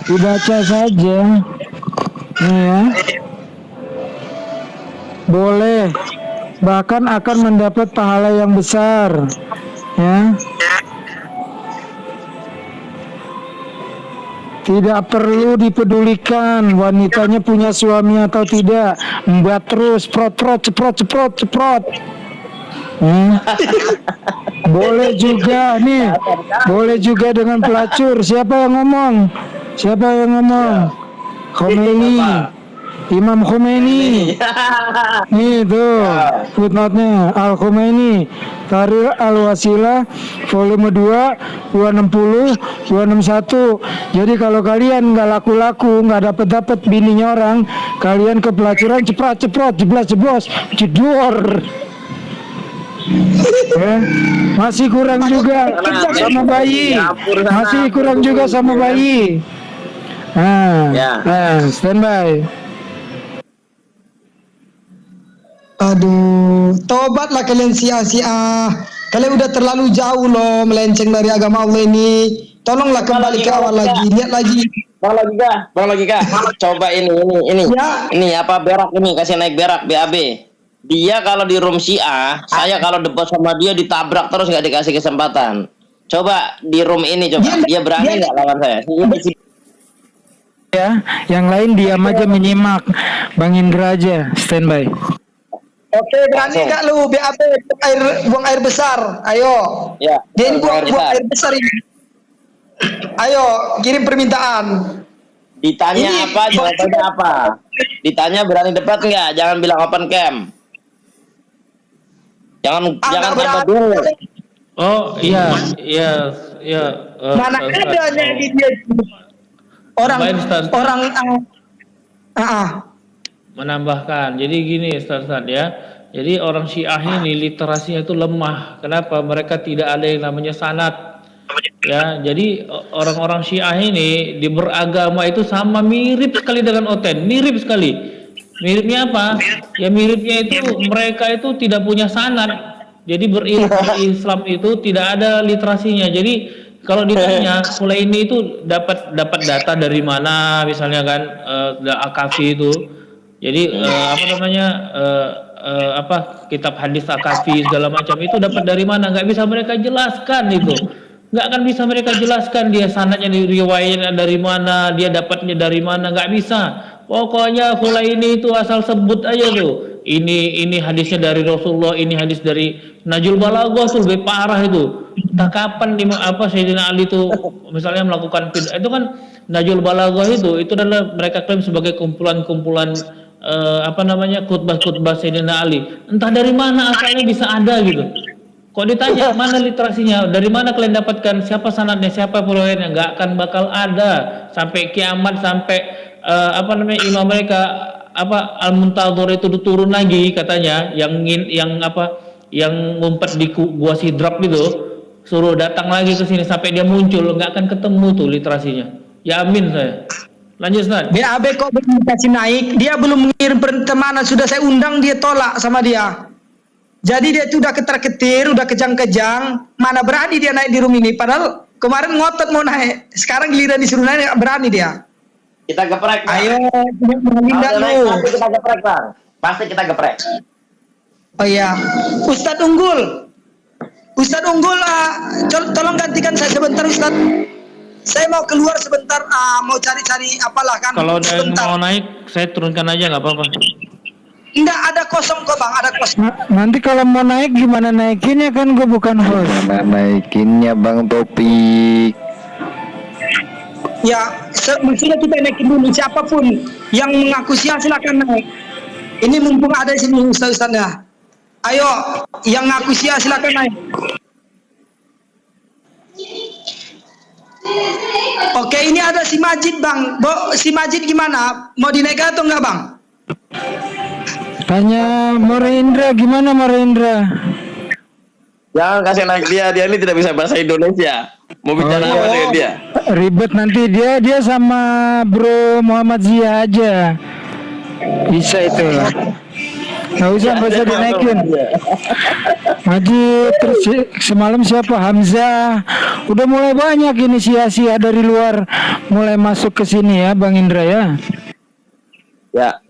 dibaca saja ya. Boleh, bahkan akan mendapat pahala yang besar ya. Tidak perlu dipedulikan wanitanya punya suami atau tidak. Mbak terus ceprot. Boleh juga nih. Boleh juga dengan pelacur. Siapa yang ngomong? Khomeini. Imam Khomeini. Nih tuh footnote-nya Al-Khomeini, Tahrir Al-Wasilah volume 2 260 261. Jadi kalau kalian nggak laku-laku, nggak dapat bininya orang, kalian ke pelacuran ceprot jeblos jedor. Masih kurang juga sama bayi. Standby. Aduh, tobatlah kalian Syiah. Kalian udah terlalu jauh loh melenceng dari agama Allah ini. Tolonglah kembali ke awal lagi. Lihat lagi. Bang Logika. Coba ini. Ya. Ini apa berak ini, kasih naik berak BAB. Dia kalau di room Syiah, saya kalau debat sama dia ditabrak terus, nggak dikasih kesempatan. Coba di room ini coba. Dia berani nggak lawan saya? Ya, yang lain diam aja menyimak. Bang Indra aja standby. Oke, berani nggak lu BAP buang air besar? Ayo. Ya. Dia ini buang air besar ini. Ayo, kirim permintaan. Ditanya Ini apa, jawabannya apa? Ditanya berani debat nggak? Jangan bilang open cam. Jangan tambah dulu. Oh iya. Mana ada dia orang Menambahkan. Jadi gini Ustaz ya. Jadi orang Syiah ini literasinya itu lemah. Kenapa? Mereka tidak ada yang namanya sanad. Ya, jadi orang-orang Syiah ini di beragama itu sama mirip sekali dengan Oten, mirip sekali. Miripnya apa? Ya miripnya itu mereka itu tidak punya sanad. Jadi berislam itu tidak ada literasinya. Jadi kalau ditanya Khulaini itu dapat data dari mana misalnya kan Akafi itu. Jadi apa namanya kitab hadis Akafi segala macam itu dapat dari mana? Nggak bisa mereka jelaskan itu. Nggak akan bisa mereka jelaskan dia sanadnya riwayatnya dari mana, dia dapatnya dari mana, nggak bisa. Pokoknya Khulaini itu asal sebut aja tuh. Ini hadisnya dari Rasulullah, ini hadis dari Najul Balaghah tuh lebih parah itu. Entah kapan Sayyidina Ali itu misalnya melakukan itu kan Najul Balaghah itu adalah mereka klaim sebagai kumpulan-kumpulan khutbah-khutbah Sayyidina Ali. Entah dari mana asalnya bisa ada gitu. Kok ditanya mana literasinya, dari mana kalian dapatkan, siapa sanadnya, siapa perawinya, nggak akan bakal ada sampai kiamat, sampai imam mereka Al-Muntadhir itu turun lagi katanya, yang ngumpet di gua Sidrap itu, suruh datang lagi ke sini sampai dia muncul, nggak akan ketemu tuh literasinya. Yamin saya. Lanjut Ustaz. BAB kok belum kasih naik, dia belum mengirim pertemanan, sudah saya undang dia tolak sama dia. Jadi dia itu udah ketar-ketir, udah kejang-kejang, mana berani dia naik di room ini. Padahal kemarin ngotot mau naik, sekarang giliran disuruh naik nggak berani dia. Kita geprek. Bang. Ayo, Kalau naik pasti kita geprek Bang. Pasti kita geprek. Oh iya, Ustadz Unggul, tolong gantikan saya sebentar Ustadz. Saya mau keluar sebentar, mau cari-cari apalah kan. Kalau ada yang mau naik, saya turunkan aja nggak apa-apa. Enggak, ada kosong kok Bang, ada kosong. Nanti kalau mau naik gimana naikinnya, kan gue bukan host. Gimana naikinnya Bang Topik? Ya, mestinya kita naikin dulu, siapapun yang mengaku silakan naik. Ini mumpung ada di sini Ustaz-Ustaznya. Ayo, yang ngaku silakan naik. Oke, ini ada si Majid Bang. Si Majid gimana? Mau dinaikkan atau enggak Bang? Tanya Morindra, gimana Morindra? Jangan kasih naik dia ini tidak bisa bahasa Indonesia. Mau bicara apa dengan dia? Ribet nanti dia sama Bro Muhammad Zia aja. Bisa itu lah. Nggak usah dinaikin. Majid, terus semalam siapa? Hamzah. Udah mulai banyak ini sia-sia dari luar mulai masuk ke sini ya Bang Indra ya. Ya.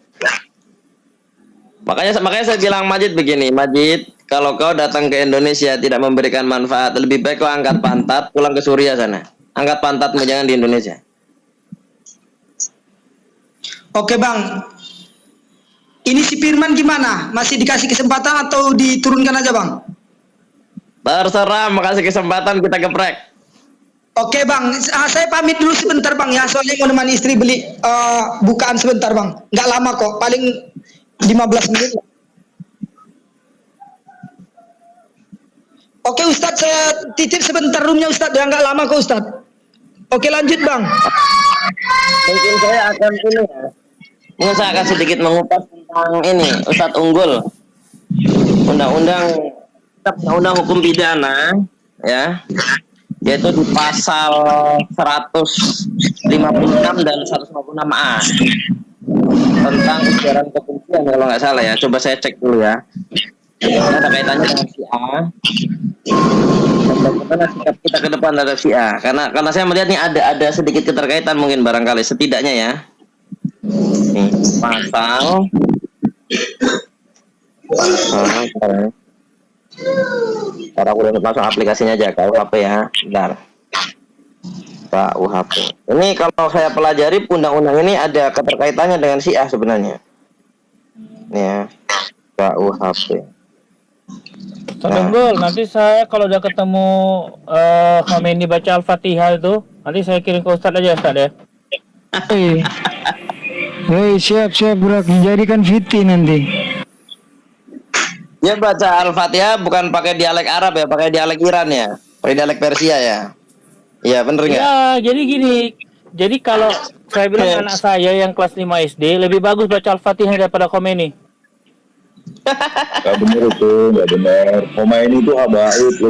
Makanya saya bilang Majid begini, Majid, kalau kau datang ke Indonesia tidak memberikan manfaat, lebih baik kau angkat pantat, pulang ke Suriah sana. Angkat pantatmu, jangan di Indonesia. Oke Bang. Ini si Firman gimana? Masih dikasih kesempatan atau diturunkan aja Bang? Terserah, makasih kesempatan kita geprek. Oke Bang, saya pamit dulu sebentar Bang ya, soalnya mau nemani istri beli bukaan sebentar Bang. Nggak lama kok, paling 15 menit. Oke Ustadz, saya titip sebentar roomnya Ustadz, ya nggak lama kok Ustadz. Oke lanjut Bang. Mungkin saya akan ini ya. Mungkin saya akan sedikit mengupas tentang ini, Ustadz Unggul. Undang-undang hukum pidana ya. Yaitu di pasal 156 dan 156A. Tentang ujaran kebencian kalau nggak salah ya, coba saya cek dulu ya. Ada kaitannya dengan Syiah. Bagaimana sikap kita ke depan terhadap Syiah? Karena saya melihat ini ada sedikit keterkaitan mungkin barangkali setidaknya ya. Nih, pasal. Cara aku udah masuk aplikasinya aja, KUHP ya. Bentar. KUHP. Ini kalau saya pelajari undang-undang ini ada keterkaitannya dengan Syiah sebenarnya. Nih ya, KUHP. Unggul, nanti saya kalau udah ketemu Khomeini baca Al-Fatihah itu, nanti saya kirim ke Ustadz aja Ustadz ya. Hei, siap bro, jadikan Fiti nanti. Dia baca Al-Fatihah bukan pakai dialek Arab ya, pakai dialek Iran ya, pakai dialek Persia ya. Iya bener nggak? Ya, jadi gini. Jadi kalau saya bilang anak saya yang kelas 5 SD lebih bagus baca Al-Fatihah daripada Khomeini. Gak bener itu, gak bener. Khomeini itu habaib, lo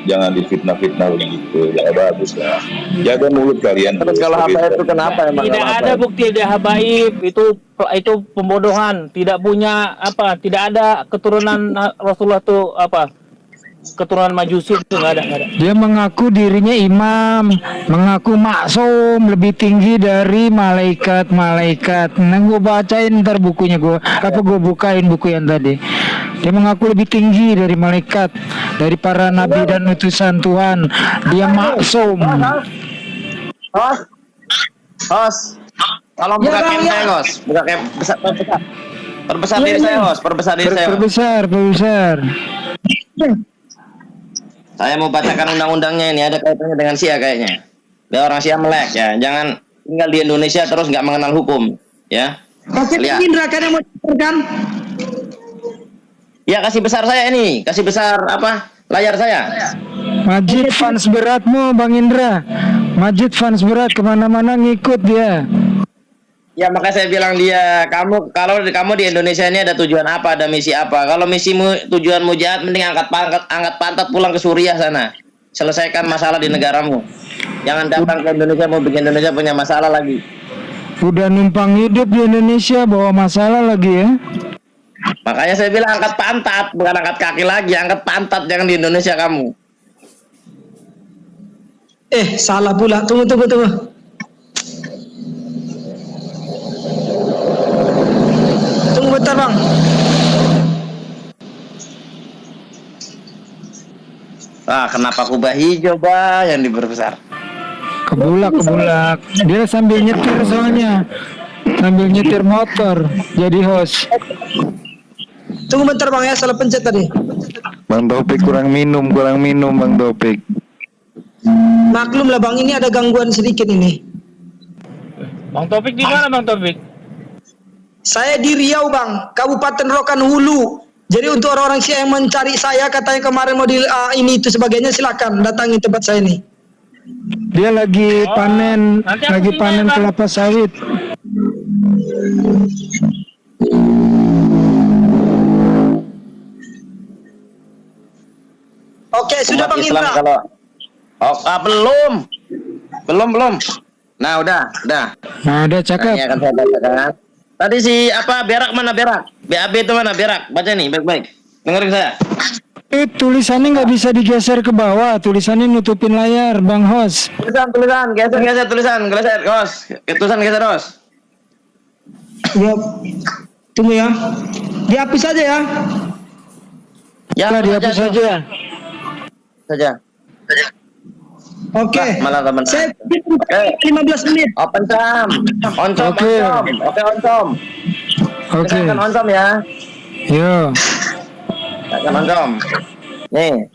jangan difitnah-fitnah begitu. Jangan bagus lah. Jaga mulut kalian. Terus kalau habaib itu kenapa emang? Tidak kalau ada habaib? bukti dia habaib, itu pembodohan, tidak punya apa, tidak ada keturunan Rasulullah tuh apa? Keturunan Majusi itu nggak ada. Dia mengaku dirinya imam, mengaku maksum, lebih tinggi dari malaikat-malaikat. Nah, gue bacain ntar bukunya gue bukain buku yang tadi. Dia mengaku lebih tinggi dari malaikat, dari para nabi dan utusan Tuhan. Dia maksum. Host, tolong buka cam saya, Host. Buka cam perbesar diri saya, Host. Perbesar diri saya. Perbesar. Saya mau bacakan undang-undangnya ini, ada kaitannya dengan Syiah kayaknya. Dia orang Syiah melek ya, jangan tinggal di Indonesia terus nggak mengenal hukum, ya. Kasih Lihat. Indra kan yang mau dilaporkan. Ya kasih besar saya ini, kasih besar apa layar saya. Majid fans beratmu Bang Indra. Majid fans berat kemana-mana ngikut dia. Ya makanya saya bilang dia, kalau kamu di Indonesia ini ada tujuan apa, ada misi apa? Kalau misimu tujuanmu jahat, mending angkat pantat pulang ke Suriah sana. Selesaikan masalah di negaramu. Jangan datang ke Indonesia mau bikin Indonesia punya masalah lagi. Udah numpang hidup di Indonesia bawa masalah lagi ya. Makanya saya bilang angkat pantat, bukan angkat kaki lagi, angkat pantat, jangan di Indonesia kamu. Salah pula. Tunggu. Tunggu bentar, Bang. Kenapa kubah hijau, Bah, yang diperbesar? Kebulak. Dia sambil nyetir soalnya. Sambil nyetir motor jadi host. Tunggu bentar, Bang ya, salah pencet tadi. Bang Taufik kurang minum Bang Taufik. Maklum lah, Bang, ini ada gangguan sedikit ini. Bang Taufik di mana, Bang Taufik? Saya di Riau, Bang, Kabupaten Rokan Hulu. Jadi untuk orang-orang Syiah yang mencari saya, katanya kemarin mau ini itu sebagainya, silakan datangi tempat saya ini. Dia lagi panen Bang. kelapa sawit. Oke, sudah, Bang Islam Indra. kalau belum. Nah, udah. Nah, udah cakep. Ini akan saya bacakan. Tadi Berak mana Berak? BAB itu mana Berak? Baca nih baik-baik. Dengerin saya. Tulisannya nggak bisa digeser ke bawah. Tulisannya nutupin layar, Bang Host. Tulisan, geser tulisan, Host. Tulisan geser, Host. Ya, tunggu ya. Dihapus saja ya. Ya, Dihapus saja. saja. Oke. Malah teman. Saya 15 menit. Open cam. Oncom. Oke. Oke, oncom. Oke. Tekan oncom ya. Yo. Tekan oncom. Nih.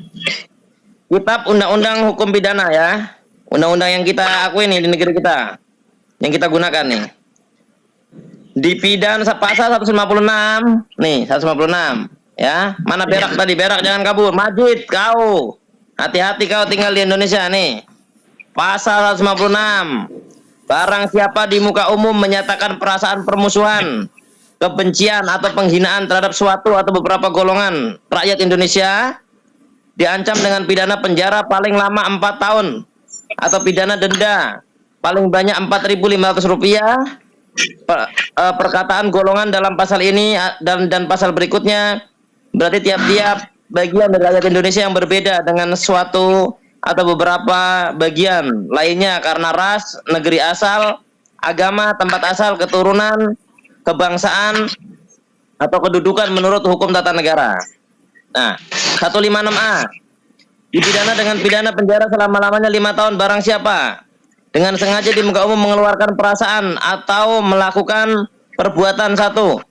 Kitab Undang-Undang Hukum Pidana ya. Undang-undang yang kita akui nih di negeri kita. Yang kita gunakan nih. Dipidana pasal 156. Nih, 156. Ya. Mana Berak tadi? Berak jangan kabur. Majid kau. Hati-hati kau tinggal di Indonesia nih. Pasal 156. Barang siapa di muka umum menyatakan perasaan permusuhan, kebencian atau penghinaan terhadap suatu atau beberapa golongan rakyat Indonesia diancam dengan pidana penjara paling lama 4 tahun atau pidana denda paling banyak Rp4.500. Perkataan golongan dalam pasal ini dan pasal berikutnya berarti tiap-tiap bagian dari rakyat Indonesia yang berbeda dengan suatu atau beberapa bagian lainnya karena ras, negeri asal, agama, tempat asal, keturunan, kebangsaan, atau kedudukan menurut hukum tata negara. Nah, 156A dipidana dengan pidana penjara selama-lamanya 5 tahun barang siapa dengan sengaja di muka umum mengeluarkan perasaan atau melakukan perbuatan satu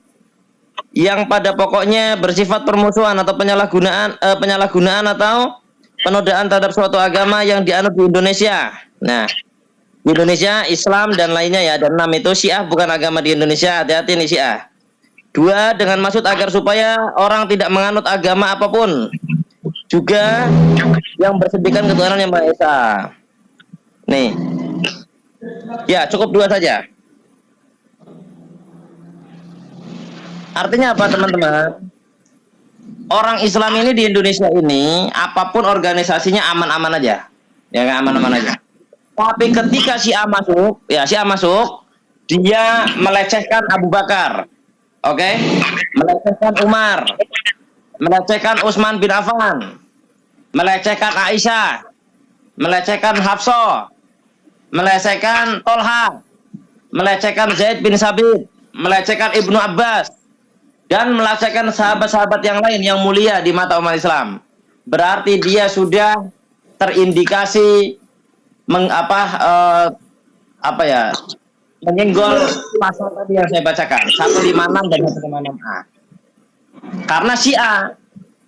yang pada pokoknya bersifat permusuhan atau penyalahgunaan atau penodaan terhadap suatu agama yang dianut di Indonesia. Nah, di Indonesia Islam dan lainnya ya, dan 6 itu Syiah bukan agama di Indonesia, hati-hati nih Syiah. 2 dengan maksud agar supaya orang tidak menganut agama apapun, juga yang bersedikan ketuhanan yang Maha Esa. Nih, Ya, cukup 2 saja. Artinya apa, teman-teman? Orang Islam ini di Indonesia ini, apapun organisasinya aman-aman aja. Ya, aman-aman aja. Tapi ketika Syiah masuk, dia melecehkan Abu Bakar. Oke? Melecehkan Umar. Melecehkan Utsman bin Affan. Melecehkan Aisyah. Melecehkan Hafsah. Melecehkan Tolha. Melecehkan Zaid bin Sabit. Melecehkan Ibnu Abbas. Dan melecehkan sahabat-sahabat yang lain yang mulia di mata umat Islam. Berarti dia sudah terindikasi menyenggol pasal tadi yang saya bacakan 156 dan 156A. Karena Syiah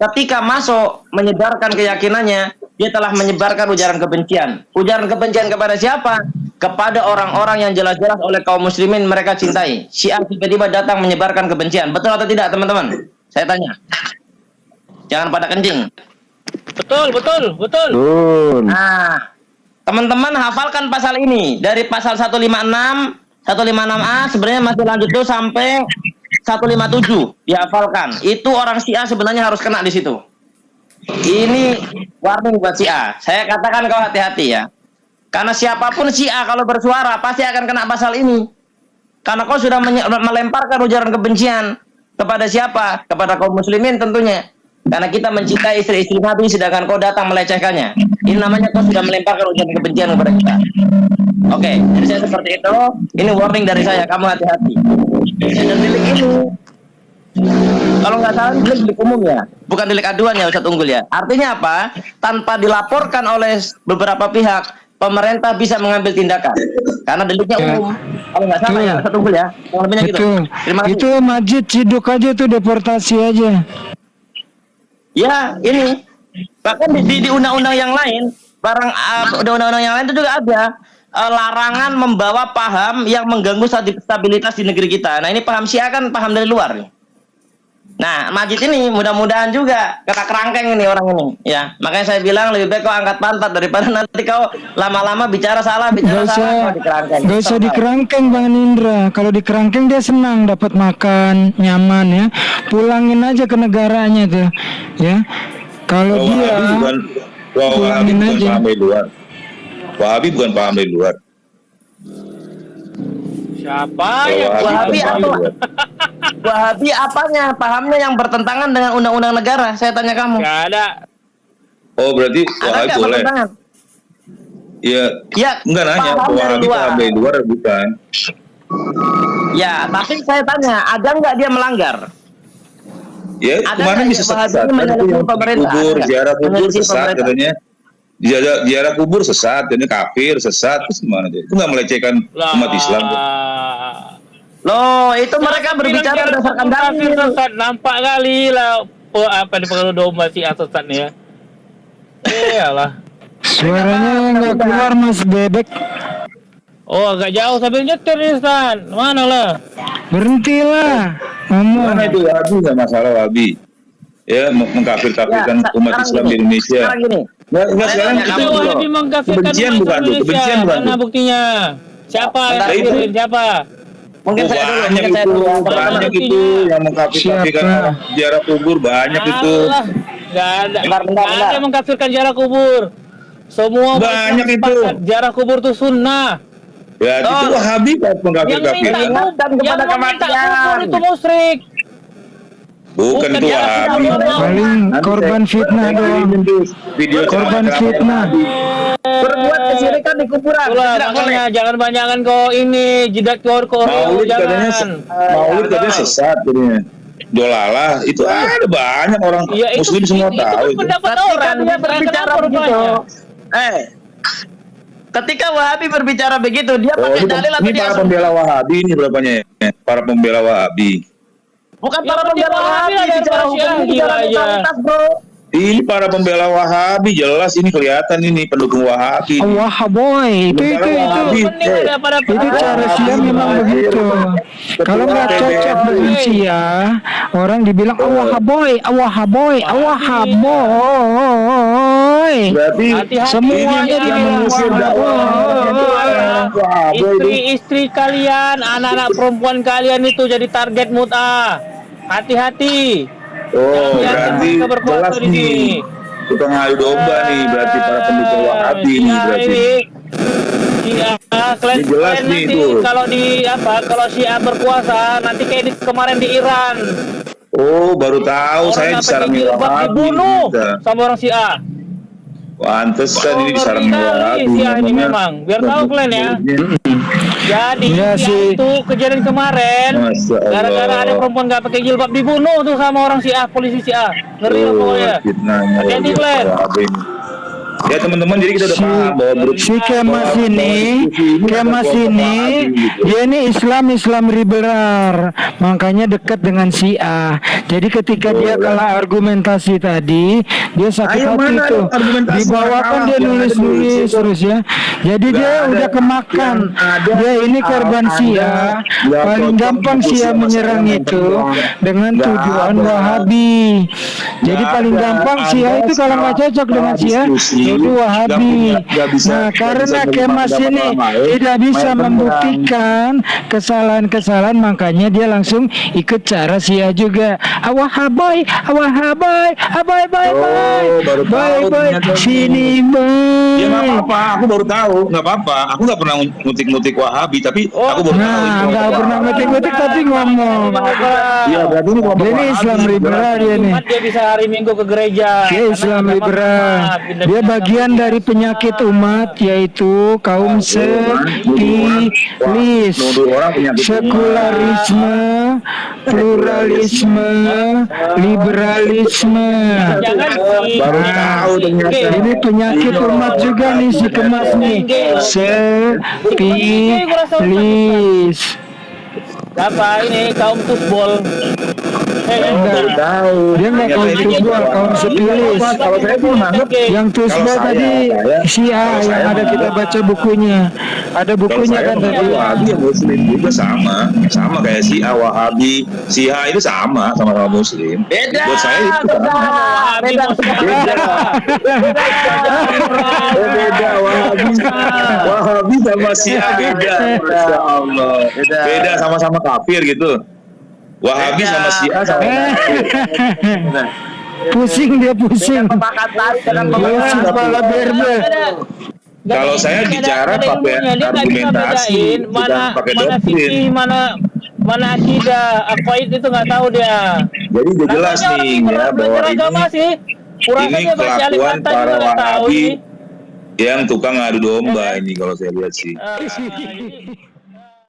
ketika masuk menyebarkan keyakinannya, dia telah menyebarkan ujaran kebencian. Ujaran kebencian kepada siapa? Kepada orang-orang yang jelas-jelas oleh kaum muslimin mereka cintai. Syiah tiba-tiba datang menyebarkan kebencian. Betul atau tidak, teman-teman? Saya tanya. Jangan pada kencing. Betul. Nah, teman-teman hafalkan pasal ini. Dari pasal 156, 156A sebenarnya masih lanjut tuh sampai 157 dihafalkan. Itu orang Syiah sebenarnya harus kena di situ. Ini warning buat Syiah. Saya katakan kau hati-hati ya. Karena siapapun Syiah kalau bersuara pasti akan kena pasal ini. Karena kau sudah melemparkan ujaran kebencian kepada siapa? Kepada kaum muslimin tentunya. Karena kita mencintai istri-istri Nabi sedangkan kau datang melecehkannya. Ini namanya kau sudah melemparkan ujaran kebencian kepada kita. Oke, jadi saya seperti itu. Ini warning dari saya, kamu hati-hati. Dan delik ini, kalau nggak salah delik umum ya, bukan delik aduan ya Ustadz Unggul ya. Artinya apa? Tanpa dilaporkan oleh beberapa pihak, pemerintah bisa mengambil tindakan. Karena deliknya umum. Kalau nggak salah ya Ustadz Unggul ya. Gitu. Terima kasih. Itu Majid ciduk aja tuh, deportasi aja. Ya, ini bahkan di undang-undang yang lain, undang-undang yang lain itu juga ada larangan membawa paham yang mengganggu stabilitas di negeri kita. Nah, ini paham Syiah kan paham dari luar nih. Nah, Majid ini mudah-mudahan juga kena kerangkeng ini orang ini, ya. Makanya saya bilang lebih baik kau angkat pantat daripada nanti kau lama-lama bicara salah Gak usah dikerangkeng Bang Indra. Kalau dikerangkeng dia senang dapat makan nyaman ya. Pulangin aja ke negaranya tuh, ya. Kalau dia pulangin aja. Wahabi bukan paham dari luar. Siapa yang Wahabi apa? Wahabi apanya? Pahamnya yang bertentangan dengan undang-undang negara. Saya tanya kamu. Gak ada. Oh, berarti Wahabi boleh. Ya, enggak nanya. Wahabi paham dari luar bukan. Ya, tapi saya tanya, ada nggak dia melanggar? Ya, kemarin bisa sesat. Kubur, ziarah kubur sesat katanya. Ziarah kubur sesat, ini kafir, sesat, terus gimana dia? Itu nggak melecehkan umat Islam. Loh, itu mereka berbicara berdasarkan kafir sesat, nampak kali lah. Oh, apa di pengaruh domba si sesat nih ya? Iyalah. Suaranya nggak keluar Mas Bebek. Oh, agak jauh sambil nyetir nih Stan. Mana lah? Berhentilah ngomong. Mana itu Wahabi, nggak masalah Wahabi. Ya, mengkafir-kafirkan umat Islam di Indonesia. Sekarang gini. Nggak sekarang itu Wahabi mengkafirkan kebencian bukan tuh, kebencian bukan. Mana buktinya? Siapa yang kafirin? Siapa? Mungkin saya dulu, banyak itu yang mengkafir-kafirkan ziarah kubur, banyak itu. Nggak ada. Nggak ada yang mengkafirkan ziarah kubur. Semua banyak itu. Ziarah kubur itu sunnah. Ya, itu Wahabi mengkafir-kafir. Yang meminta kubur itu musyrik. Bukan itu Wahabi. Paling korban fitnah doang. Video korban fitnah. Berbuat kesyirikan di kuburan. Makanya jangan banyakan kau ini jidat kor. Maulid katanya sesat jadinya. Dolalah itu ada banyak orang Muslim semua tahu itu. Pendapat orang dia berbicara begitu. Ketika Wahabi berbicara begitu, dia pakai dalil atau ini para pembela Wahabi ini berapanya? Para pembela Wahabi. Bukan para pembela Wahabi, bicara hukum, bicara totalitas, bro. Ini para pembela Wahabi, jelas ini kelihatan ini pendukung Wahabi. Wahaboy, itu cara Syiah memang begitu. Kalau nggak cocok dengan Syiah, orang dibilang Wahaboy. Berarti semuanya dibilang Wahaboy. istri kalian, anak-anak perempuan kalian itu jadi target mut'ah. Hati-hati. Oh, Jangan berarti mereka berkuasa jelas di sini. nih. Kita ngadu domba nih, berarti para pendukung Wahabi nih berarti. Iya, kalian, Ini jelas kalian nih nanti itu. kalau di apa? Kalau Syiah berkuasa nanti kayak kemarin di Iran. Oh, baru tahu saya Orang disarangi pakai jilbab Wahabi. dibunuh Kita. sama orang Syiah. Pantesan ini Ngeri disarangi kali Wahabi. Syiah ini namanya. memang. Biar tahu kalian ya. Jadi Iya Syiah sih. itu kejadian kemarin Masya Allah. gara-gara ada perempuan nggak pakai jilbab dibunuh tuh sama orang Syiah, polisi Syiah. Ngeri lah pokoknya. Fitnahnya Hati-hati, luar Glenn. biasa, Wahabi ini. Ya teman-teman, jadi kita udah paham bahwa Si Kemas ini dia ini Islam liberal, makanya dekat dengan Syiah. Jadi ketika dia kalah argumentasi tadi, dia sakit Ayo, hati mana tuh. argumentasi Dibawakan kalah? dia Yang ada nulis-nulis nulis. terus ya. Jadi Nggak dia ada. udah kemakan. Yang ada Dia ini korban Anda Syiah. nggak Paling cocok gampang untuk Syiah sama menyerang saya itu nonton. dengan Nggak tujuan ada. Wahabi. Jadi Nggak paling ada. gampang Anda Syiah itu kalau nggak cocok dengan Syiah diskusi, itu Wahabi. nggak bisa- Nah, nggak karena bisa menerima Kemas pendapat ini orang lain, tidak bisa main membuktikan kesalahan-kesalahan, makanya dia langsung ikut cara Syiah juga. Awahabai, awahabai, abai, bye, bye, baru bye, tahu bye, ternyata. sini bye. Ya nggak apa-apa, aku baru tahu, nggak apa-apa. Aku nggak pernah ngutik-ngutik Wahabi, tapi aku baru tahu. Nah, itu nggak Wahabi. pernah ngetik-ngetik tapi ngomong. Iya, berarti ini kelompok Dia ini Wahabi. Islam liberal dia nih. Jumat dia bisa hari Minggu ke gereja. Dia Karena Islam agama liberal. umat, pindah-pindah Dia bagian agama. dari penyakit umat, yaitu kaum sekulis, Nuduh orang penyakit sekularisme, pluralisme, liberalisme. Jangan Baru tahu ternyata. Ini penyakit umat juga nih si Kemas nih. Sepilis. apa ini kaum tusbol. Baru tahu. Dia nggak kaum tusbol, kaum sepilis. Kalau saya tuh nganggep Yang tusbol Kalau tadi saya- Syiah kalau yang saya ada kita menganggap- baca bukunya. Ada kalau bukunya saya kan tadi. menganggap Wahabi ya Muslim juga sama kayak Syiah, Wahabi, Syiah itu sama-sama Muslim. Beda, Buat saya itu beda, sama. beda. Beda Wahabi sama Syiah beda. Masya Allah. Beda sama-sama kafir gitu. Wahabi sama Syiah sama kafir. Pusing dia pusing. Pusing kepala berber. Kalau saya bicara pakai argumentasi, bukan pakai mana doktrin. fikih, mana akidah, aqaid itu nggak tahu dia. Jadi udah jelas Namanya orang nih yang ya bahwa beragama ini sih. Kurang ini saja baca alif kelakuan kata para juga nggak tahu Wahabi ini. yang tukang ngadu domba ini kalau saya lihat sih. Jadi